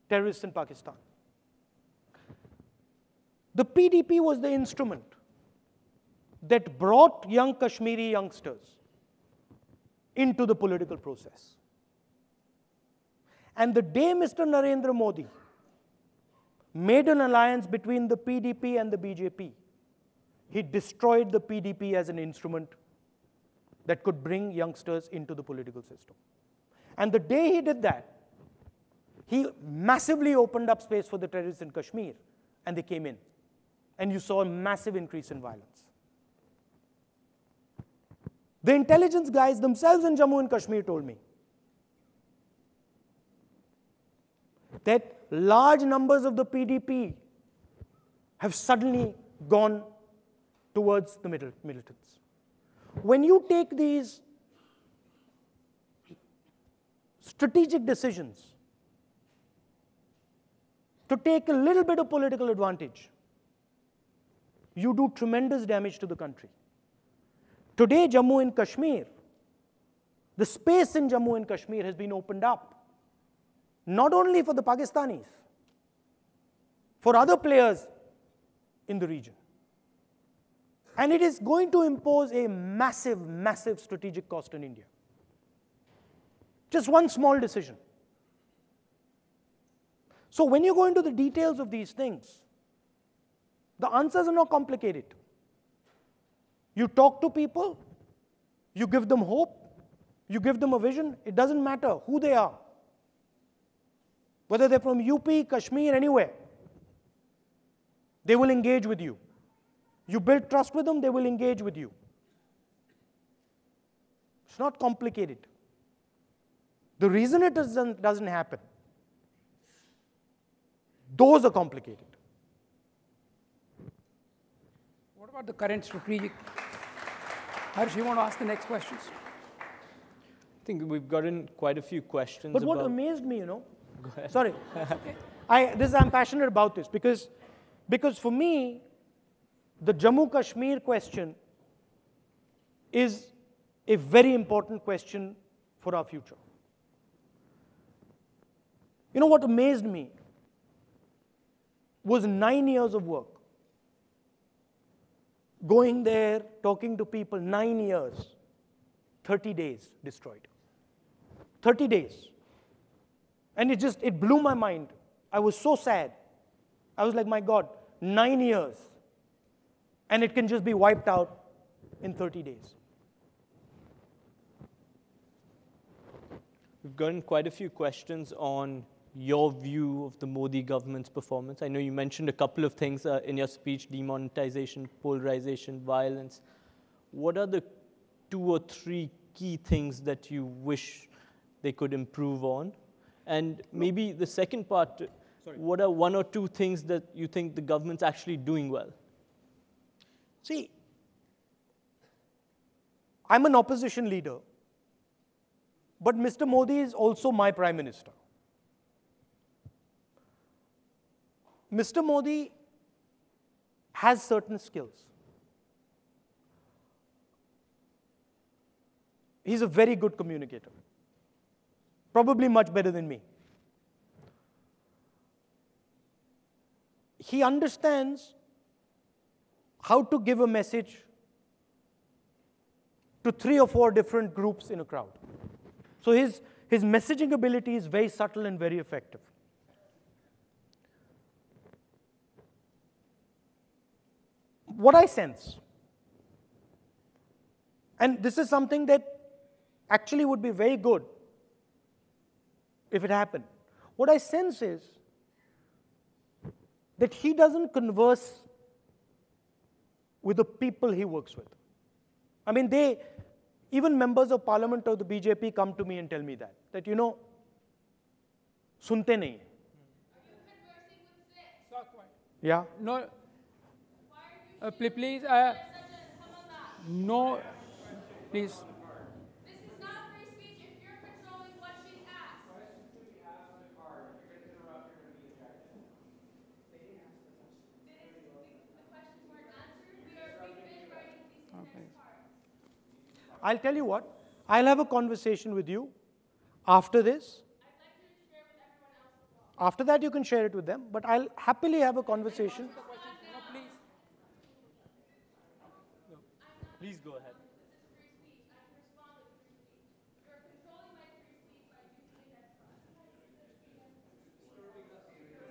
terrorists in Pakistan. The PDP was the instrument that brought young Kashmiri youngsters into the political process. And the day Mr. Narendra Modi made an alliance between the PDP and the BJP, he destroyed the PDP as an instrument that could bring youngsters into the political system. And the day he did that, he massively opened up space for the terrorists in Kashmir, and they came in. And you saw a massive increase in violence. The intelligence guys themselves in Jammu and Kashmir told me that large numbers of the PDP have suddenly gone towards the militants. When you take these strategic decisions to take a little bit of political advantage, you do tremendous damage to the country. Today, Jammu and Kashmir, the space in Jammu and Kashmir has been opened up, not only for the Pakistanis, for other players in the region. And it is going to impose a massive, massive strategic cost on India. Just one small decision. So when you go into the details of these things, the answers are not complicated. You talk to people, you give them hope, you give them a vision. It doesn't matter who they are, whether they're from UP, Kashmir, anywhere. They will engage with you. You build trust with them, they will engage with you. It's not complicated. The reason it doesn't happen, those are complicated. What about the current strategic? Harsh, you want to ask the next questions? I think we've gotten quite a few questions. But what amazed me, Go ahead. Sorry. I'm passionate about this because for me, the Jammu-Kashmir question is a very important question for our future. You know what amazed me was 9 years of work. Going there, talking to people, 9 years, 30 days destroyed. 30 days. And it blew my mind. I was so sad. I was like, my God, 9 years. And it can just be wiped out in 30 days. We've gotten quite a few questions on your view of the Modi government's performance. I know you mentioned a couple of things in your speech: demonetization, polarization, violence. What are the 2 or 3 key things that you wish they could improve on? And maybe the second part, what are 1 or 2 things that you think the government's actually doing well? See, I'm an opposition leader, but Mr. Modi is also my Prime Minister. Mr. Modi has certain skills. He's a very good communicator, probably much better than me. He understands how to give a message to 3 or 4 different groups in a crowd. So his messaging ability is very subtle and very effective. What I sense, and this is something that actually would be very good if it happened. What I sense is that he doesn't converse with the people he works with. I mean, even members of parliament of the BJP come to me and tell me that you know, sunte nahi. Are you conversing with Sikhs? Yeah. No. Please, no, please. This is not free speech if you're controlling what's being asked. Questions to be asked in the car. If you're going to interrupt, you're going to be ejected. They didn't ask the question. The questions weren't answered. We've been writing these next cards. I'll tell you what, I'll have a conversation with you after this. I'd like you to share with everyone else as well. After that, you can share it with them, but I'll happily have a conversation. No, please. Please go ahead. This is free speech. I can respond with free speech. You're controlling my free speech by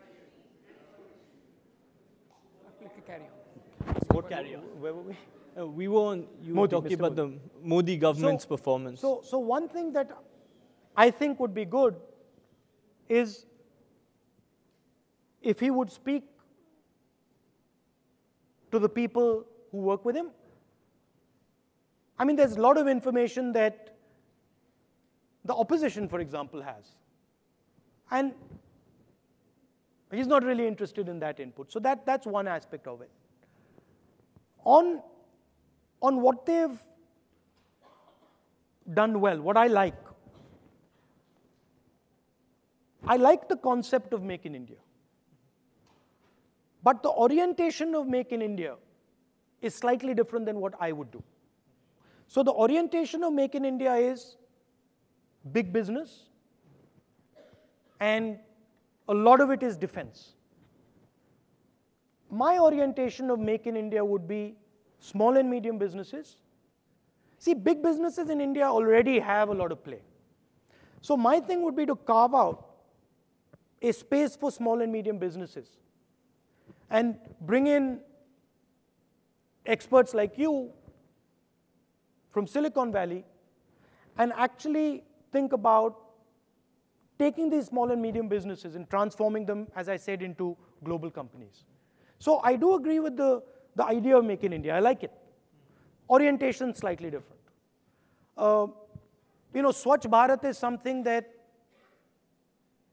using it as Carry on. What carry on? Where were we? We were on, you were Modi, talking Mr. about the Modi government's performance. So one thing that I think would be good is if he would speak to the people who work with him. I mean, there's a lot of information that the opposition, for example, has. And he's not really interested in that input. So that's one aspect of it. On what they've done well, what I like the concept of Make in India. But the orientation of Make in India is slightly different than what I would do. So the orientation of Make in India is big business, and a lot of it is defense. My orientation of Make in India would be small and medium businesses. See, big businesses in India already have a lot of play. So my thing would be to carve out a space for small and medium businesses and bring in experts like you from Silicon Valley and actually think about taking these small and medium businesses and transforming them, as I said, into global companies. So I do agree with the idea of Make in India. I like it. Orientation slightly different. You know, Swachh Bharat is something that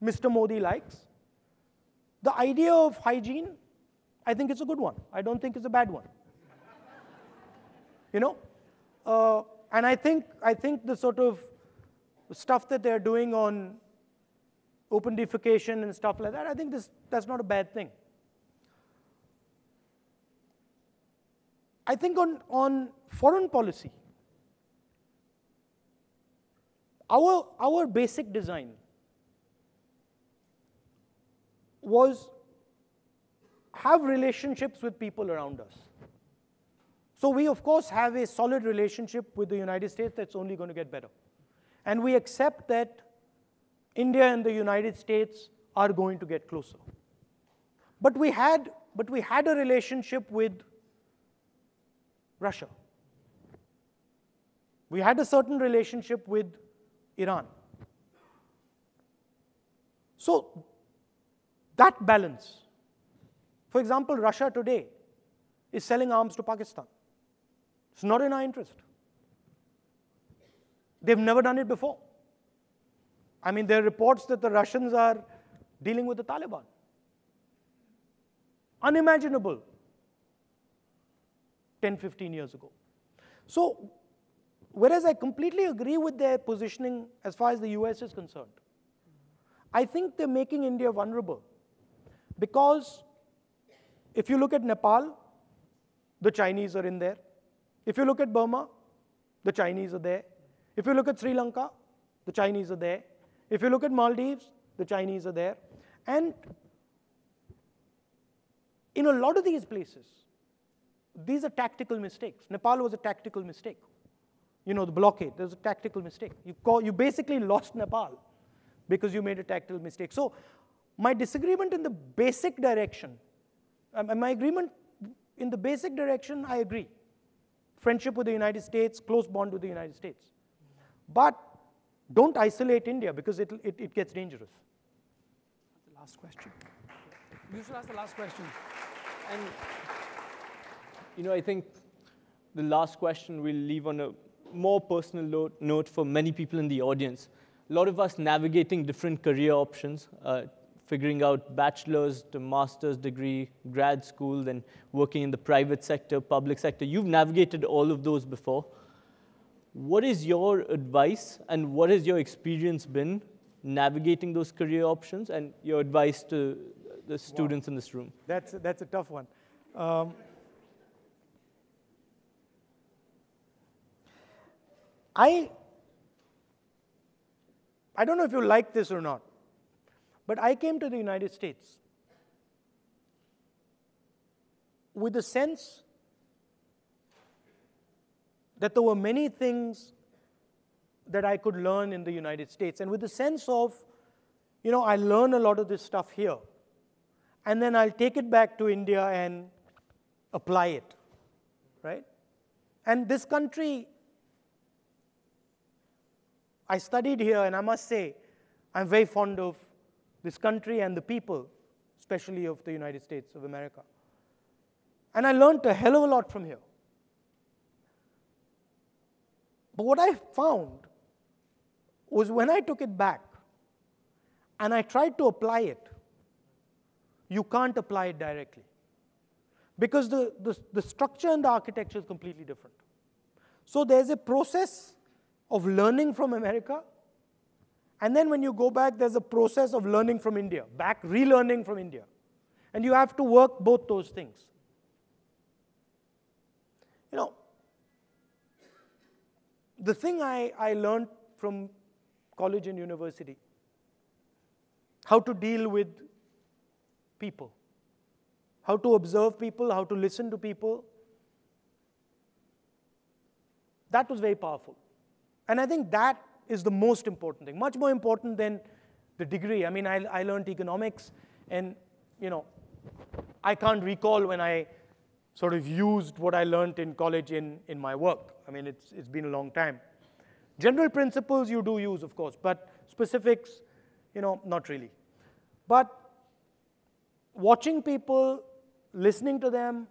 Mr. Modi likes. The idea of hygiene, I think it's a good one. I don't think it's a bad one. You know, and I think the sort of stuff that they're doing on open defecation and stuff like that, I think that's not a bad thing. I think on foreign policy, our basic design was have relationships with people around us. So we, of course, have a solid relationship with the United States that's only going to get better. And we accept that India and the United States are going to get closer. But we had a relationship with Russia. We had a certain relationship with Iran. So that balance, for example, Russia today is selling arms to Pakistan. It's not in our interest. They've never done it before. I mean, there are reports that the Russians are dealing with the Taliban. Unimaginable 10, 15 years ago. So, whereas I completely agree with their positioning as far as the US is concerned, I think they're making India vulnerable. Because if you look at Nepal, the Chinese are in there. If you look at Burma, the Chinese are there. If you look at Sri Lanka, the Chinese are there. If you look at Maldives, the Chinese are there. And in a lot of these places, these are tactical mistakes. Nepal was a tactical mistake. you know, the blockade. There was a tactical mistake. You basically lost Nepal because you made a tactical mistake. So my disagreement in the basic direction, my agreement in the basic direction, I agree. Friendship with the United States, close bond with the United States. But don't isolate India because it gets dangerous. The last question. You should ask the last question. And, you know, I think the last question we'll leave on a more personal note for many people in the audience. A lot of us navigating different career options, figuring out bachelor's to master's degree, grad school, then working in the private sector, public sector. You've navigated all of those before. What is your advice and what has your experience been navigating those career options and your advice to the students in this room? That's a tough one. I don't know if you like this or not, but I came to the United States with a sense that there were many things that I could learn in the United States, and with the sense of, you know, I learn a lot of this stuff here, and then I'll take it back to India and apply it, right? And this country, I studied here, and I must say, I'm very fond of this country and the people, especially of the United States of America. And I learned a hell of a lot from here. But what I found was when I took it back and I tried to apply it, you can't apply it directly. Because the structure and the architecture is completely different. So there's a process of learning from America, and then when you go back, there's a process of learning from India, relearning from India. And you have to work both those things. You know, the thing I learned from college and university, how to deal with people, how to observe people, how to listen to people, that was very powerful. And I think that is the most important thing, much more important than the degree. I mean, I learned economics, and, you know, I can't recall when I sort of used what I learned in college in my work. I mean, it's been a long time. General principles you do use, of course, but specifics, you know, not really. But watching people, listening to them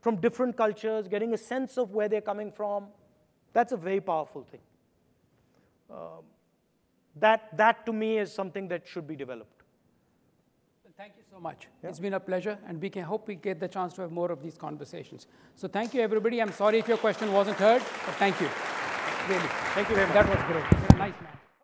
from different cultures, getting a sense of where they're coming from, that's a very powerful thing. That to me is something that should be developed. Thank you so much. Yeah. It's been a pleasure, and we can hope we get the chance to have more of these conversations. So thank you, everybody. I'm sorry if your question wasn't heard, but thank you. Really. Thank you very much. That was great. You're a nice man.